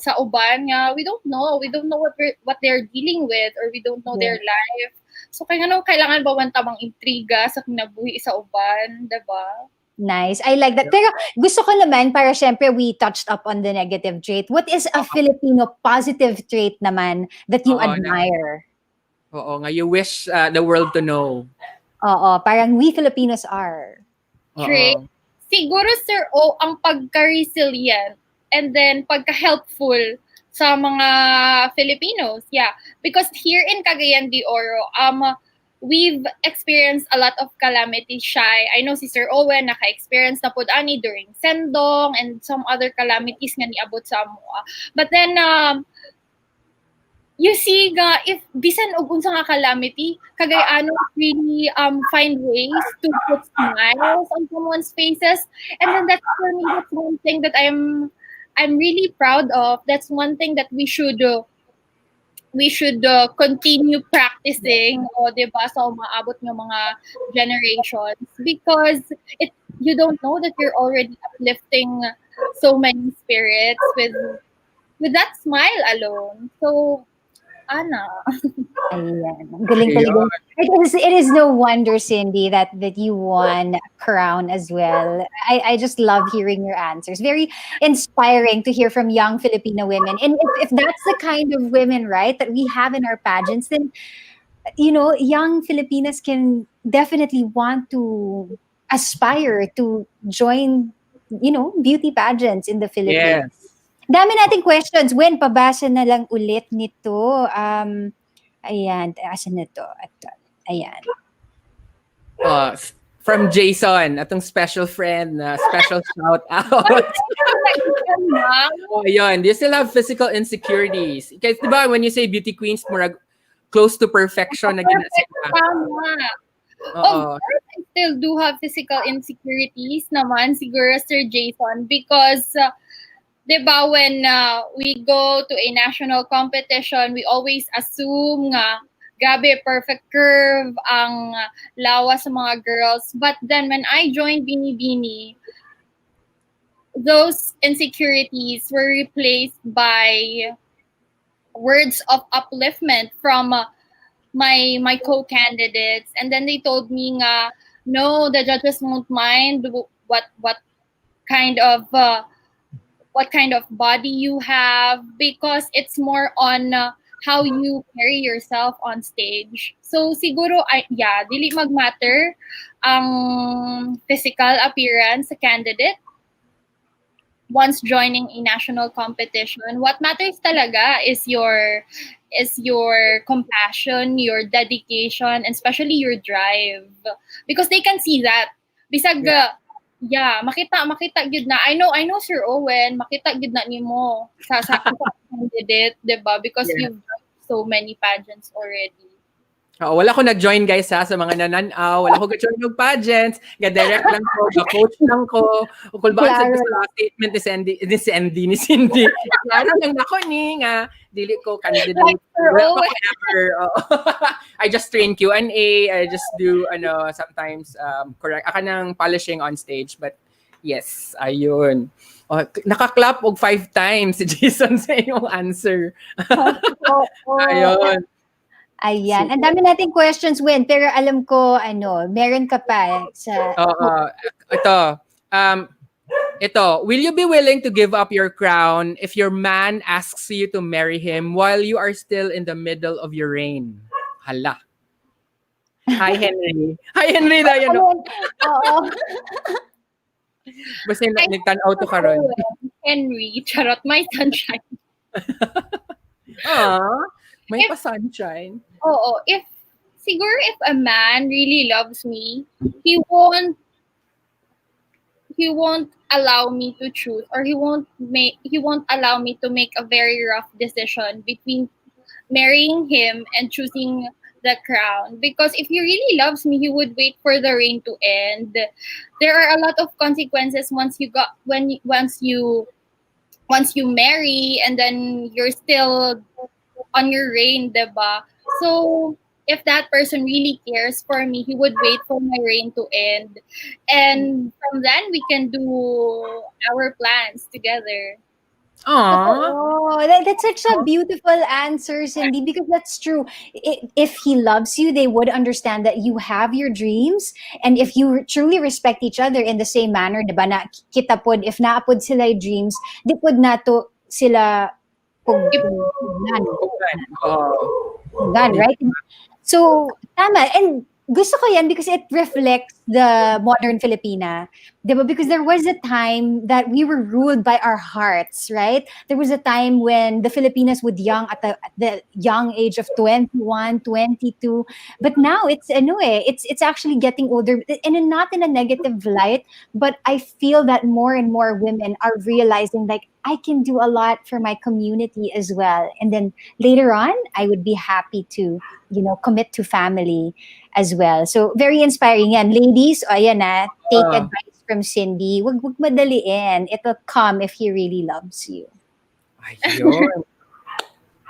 sa uban nga we don't know what they're dealing with, or we don't know their life. So kaya nganong kailangan ba man tamang intriga sa kinabuhi sa uban, 'di ba? Nice. I like that. Pero gusto ko naman, para syempre we touched up on the negative trait. What is a Filipino positive trait naman that you Oo, admire? oo nga, you wish the world to know. Oo, parang we Filipinos are. Trait. Oo. Siguro, Sir O, ang pagka-resilient and then pagka-helpful sa mga Filipinos. Yeah. Because here in Cagayan de Oro, we've experienced a lot of calamities, Shy. I know si Sir Owen naka-experience na po ani during Sendong and some other calamities nga niabot sa amoa. But then, you see nga, if bisan og unsa nga calamity, Cagayano really find ways to put smiles on someone's faces. And then that's for me, that's one thing that I'm really proud of. That's one thing that we should continue practicing, o 'di ba, sa umaabot ng mga generations, because you don't know that you're already uplifting so many spirits with that smile alone. So Ana. Ayan. Ang galing Ayun. talaga. It is no wonder, Cindy, that you won a crown as well. I just love hearing your answers. Very inspiring to hear from young Filipino women. And if that's the kind of women, right, that we have in our pageants, then, young Filipinas can definitely want to aspire to join, beauty pageants in the Philippines. Yes. Dami nating questions. When pabasa na lang ulit nito. Ayan, asan na to? Ayan. From Jason, atong special friend, special shout out. Oh, yun. Do you still have physical insecurities? Kasi diba, when you say beauty queens, murag close to perfection na gina sila. Tama. Oo. Of course, I still do have physical insecurities naman, siguro, Sir Jason, because, diba, when we go to a national competition, we always assume nga, grabe, perfect curve ang lawa sa mga girls. But then, when I joined Binibini, those insecurities were replaced by words of upliftment from my co-candidates, and then they told me nga, no, the judges won't mind what kind of body you have, because it's more on how you carry yourself on stage. So siguro dili magmatter ang physical appearance sa candidate once joining a national competition. What matters talaga is your compassion, your dedication, and especially your drive, because they can see that. Bisag makita gyud na. I know Sir Owen, makita gyud na nimo sa candidate, 'di ba? Because you've done so many pageants already. Wala ko nag-join guys sa mga nananaw. Wala ko nag-join ng pageants. Ga-direct lang ko, ga-coach lang ko. Ukul ba sa statement ni Cindy. Klaro lang ako ni nga. Dili ko candidate. Wala pa ko ever. I just train Q&A. I just do sometimes correct. Aka ng polishing on stage. But yes, ayun. Naka-clap og 5 times si Jason sa iyong answer. Ayun. Ayan. Ang dami nating questions, Win. Pero alam ko, meron ka pa sa... Ito. Will you be willing to give up your crown if your man asks you to marry him while you are still in the middle of your reign? Hala. Hi, Henry. Hi, Henry. Oo. Basta nagtanaw to karon. Henry, charot, my sunshine. May pa-sunshine. Oo. If a man really loves me, he won't allow me to choose, or he won't allow me to make a very rough decision between marrying him and choosing the crown. Because if he really loves me, he would wait for the reign to end. There are a lot of consequences once you marry and then you're still on your reign, diba? So if that person really cares for me, he would wait for my reign to end. And from then, we can do our plans together. Oh, that's such a beautiful answer, Cindy, because that's true. If he loves you, they would understand that you have your dreams. And if you truly respect each other in the same manner, diba, na kita pod, if naapod sila yung dreams, di pod na to sila right? So, tama. And gusto ko yan because it reflects the modern Filipina. Diba? Because there was a time that we were ruled by our hearts, right? There was a time when the Filipinas would young at the young age of 21, 22. But now it's actually getting older, and not in a negative light, but I feel that more and more women are realizing like, I can do a lot for my community as well. And then later on, I would be happy to, commit to family as well. So very inspiring yan. Ladies, ayan na, take advice from Cindy. Wag madaliin. It'll come if he really loves you. Ayun.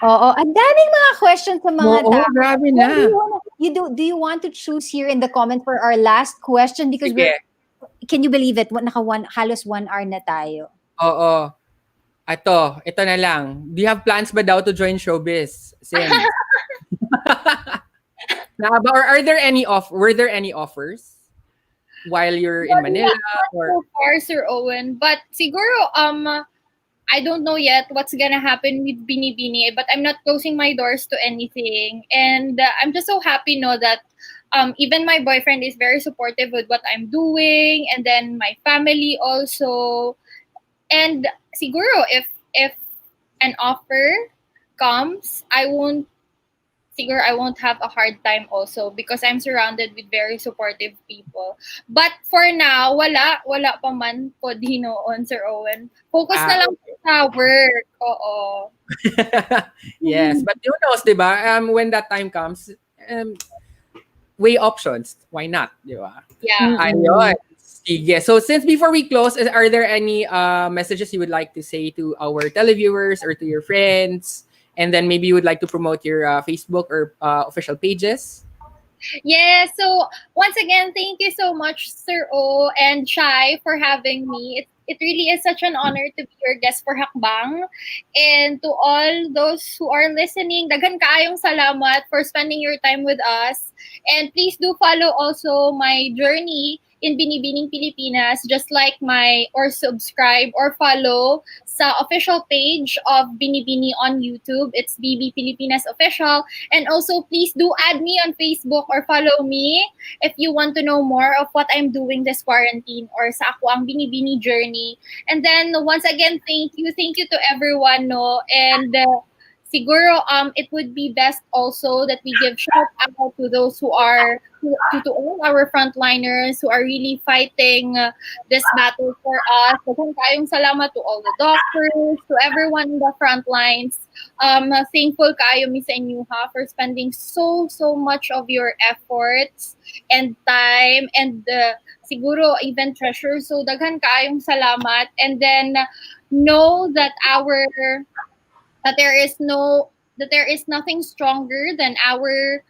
Oo, ang daming mga questions sa mga tao. Grabe na. Do you want to choose here in the comment for our last question? Because can you believe it? Halos 1 hour na tayo. Oo. Ito na lang. Do you have plans ba daw to join showbiz? Or were there any offers while you're in Manila? So far, Sir Owen. But siguro, I don't know yet what's gonna happen with Binibini, but I'm not closing my doors to anything. And I'm just so happy, that even my boyfriend is very supportive with what I'm doing, and then my family also. And siguro, if an offer comes, I won't have a hard time also because I'm surrounded with very supportive people. But for now, wala pa man po on Sir Owen. Focus na lang sa work. Oo. Yes, but who knows, diba? When that time comes, weigh options. Why not, diba? Yeah. Ayun. Sige. So since before we close, are there any messages you would like to say to our televiewers or to your friends? And then maybe you would like to promote your Facebook or official pages? Yeah, so once again, thank you so much, Sir O and Shai, for having me. It really is such an honor to be your guest for Hackbang. And to all those who are listening, daghan kaayong salamat for spending your time with us. And please do follow also my journey in Binibining Pilipinas, just like or subscribe or follow sa official page of Binibini on YouTube. It's BB Pilipinas Official. And also, please do add me on Facebook or follow me if you want to know more of what I'm doing this quarantine or sa ako ang Binibini journey. And then, once again, thank you to everyone, no? And siguro it would be best also that we give shout out to those who are to all our frontliners who are really fighting this battle for us. Daghang kayong salamat to all the doctors, to everyone in the front lines. Thankful kayo mi sa inyo ha for spending so much of your efforts and time and siguro even treasure. So daghan kaayong salamat, and then know that there is nothing stronger than our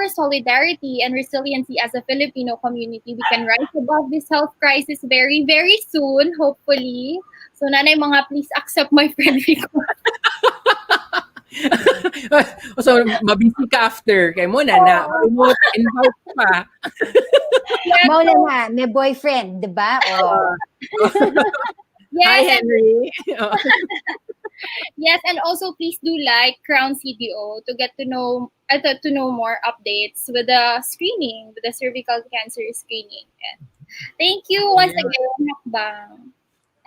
solidarity and resiliency as a Filipino community. We can rise above this health crisis very, very soon, hopefully. So, nanay mga, please accept my friend request. So, mabisi ka after. Kaya mo na remote invite pa. Mau na, may boyfriend, di ba? Oh. Yes, Hi, Henry. yes, and also please do like Crown CDO to get to know more updates with the screening, with the cervical cancer screening. And thank you once again, Hackbang.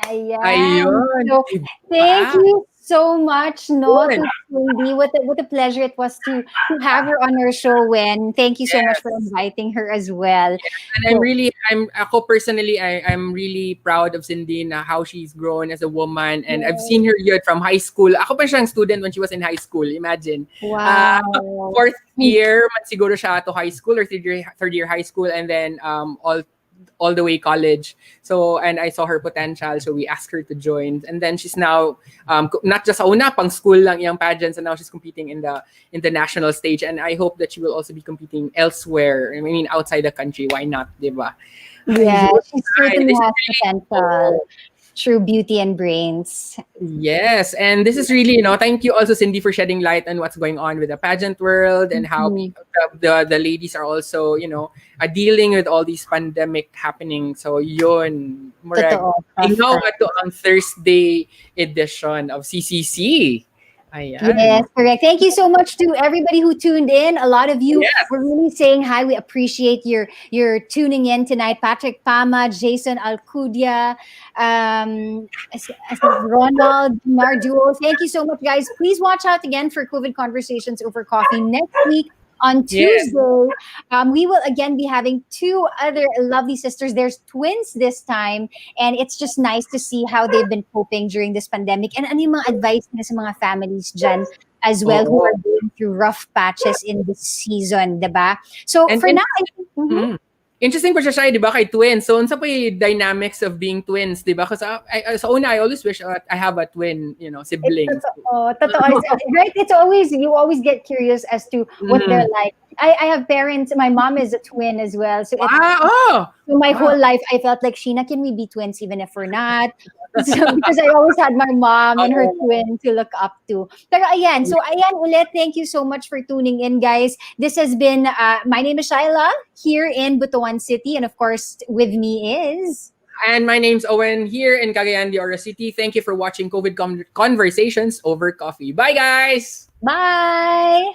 Ayan. Ayun. So, thank you so much, no, Good. to Cindy. What a pleasure it was to have her on our show. When thank you so much for inviting her as well. And ako personally, I'm really proud of Cindy na how she's grown as a woman, and I've seen her yun from high school. Ako pa siyang student when she was in high school. Imagine. Wow. Fourth year man siguro siya to high school, or third year high school, and then all the way college. So, and I saw her potential, so we asked her to join. And then she's now not just sa una pang school lang yung pageants, and now she's competing in the national stage. And I hope that she will also be competing elsewhere. I mean, outside the country. Why not, diba? Yeah, she certainly has potential. True beauty and brains. Yes, and this is really, thank you also, Cindy, for shedding light on what's going on with the pageant world, and how the ladies are also, dealing with all these pandemic happening. So yun, ikaw ato ang Thursday edition of CCC. Ayan. Yes, correct. Thank you so much to everybody who tuned in. A lot of you were really saying hi. We appreciate your tuning in tonight. Patrick Pama, Jason Alcudia, Ronald Marduo. Thank you so much, guys. Please watch out again for COVID Conversations Over Coffee next week. On Tuesday, we will again be having two other lovely sisters. There's twins this time, and it's just nice to see how they've been coping during this pandemic. And ano yung mga advice nila sa mga families dyan as well who are going through rough patches in this season, diba? So And for now, I think, interesting pa siya, di ba, kay twins. So, unsa pa yung dynamics of being twins, di ba? Kasi sa una, I always wish I have a twin, sibling. Totoo. Right? It's always, you always get curious as to what they're like. I have parents. My mom is a twin as well. So, so my whole life, I felt like, Sheena, can we be twins even if we're not? So, because I always had my mom and her twin to look up to. Pero ayan, so ayan ulit, thank you so much for tuning in, guys. This has been, my name is Shaila, here in Butuan City. And of course, with me is... And my name's Owen, here in Cagayan de Oro City. Thank you for watching COVID Conversations Over Coffee. Bye, guys! Bye!